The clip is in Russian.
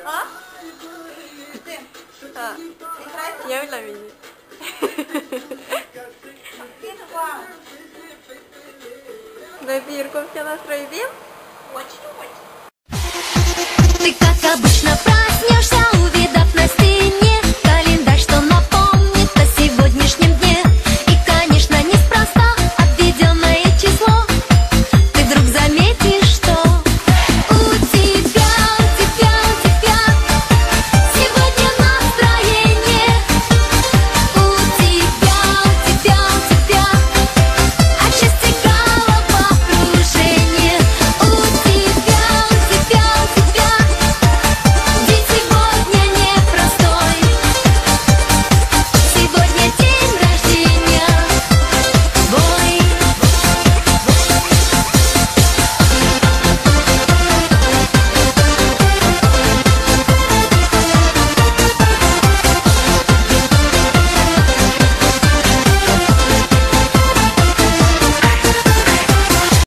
А? Я в ламине. На бирку все настроим? Очень-очень. Ты, как обычно, проснешься, увидишь.